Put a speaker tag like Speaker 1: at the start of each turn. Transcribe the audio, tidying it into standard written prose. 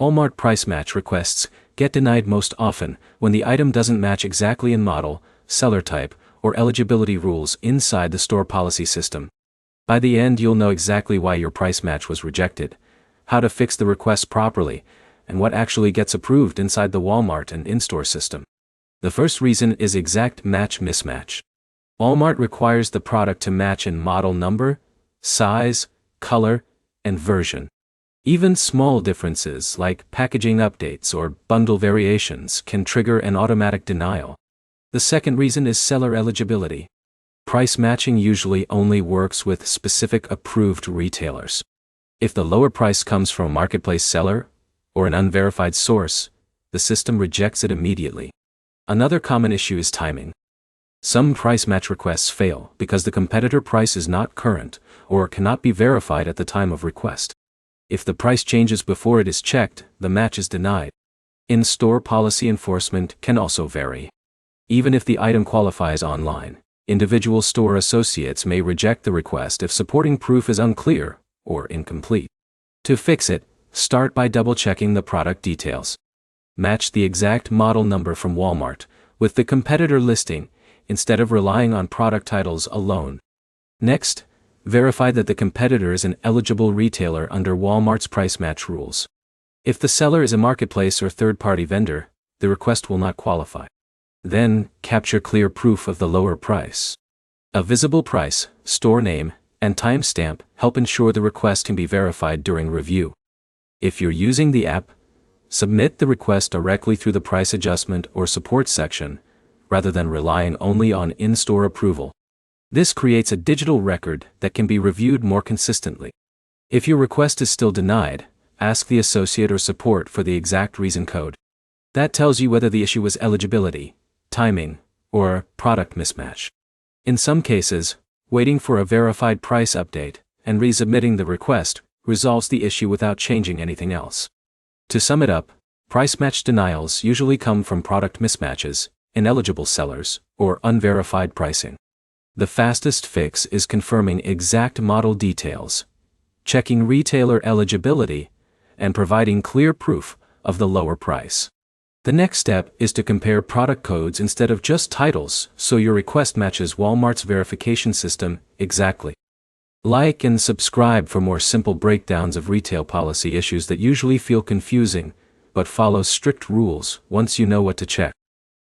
Speaker 1: Walmart price match requests get denied most often when the item doesn't match exactly in model, seller type, or eligibility rules inside the store policy system. By the end, you'll know exactly why your price match was rejected, how to fix the request properly, and what actually gets approved inside the Walmart and in-store system. The first reason is exact match mismatch. Walmart requires the product to match in model number, size, color, and version. Even small differences like packaging updates or bundle variations can trigger an automatic denial. The second reason is seller eligibility. Price matching usually only works with specific approved retailers. If the lower price comes from a marketplace seller or an unverified source, the system rejects it immediately. Another common issue is timing. Some price match requests fail because the competitor price is not current or cannot be verified at the time of request. If the price changes before it is checked, the match is denied. In-store policy enforcement can also vary. Even if the item qualifies online, individual store associates may reject the request if supporting proof is unclear or incomplete. To fix it, start by double-checking the product details. Match the exact model number from Walmart with the competitor listing instead of relying on product titles alone. Next, verify that the competitor is an eligible retailer under Walmart's price match rules. If the seller is a marketplace or third-party vendor, the request will not qualify. Then, capture clear proof of the lower price. A visible price, store name, and timestamp help ensure the request can be verified during review. If you're using the app, submit the request directly through the price adjustment or support section, rather than relying only on in-store approval. This creates a digital record that can be reviewed more consistently. If your request is still denied, ask the associate or support for the exact reason code. That tells you whether the issue was eligibility, timing, or product mismatch. In some cases, waiting for a verified price update and resubmitting the request resolves the issue without changing anything else. To sum it up, price match denials usually come from product mismatches, ineligible sellers, or unverified pricing. The fastest fix is confirming exact model details, checking retailer eligibility, and providing clear proof of the lower price. The next step is to compare product codes instead of just titles so your request matches Walmart's verification system exactly. Like and subscribe for more simple breakdowns of retail policy issues that usually feel confusing but follow strict rules once you know what to check.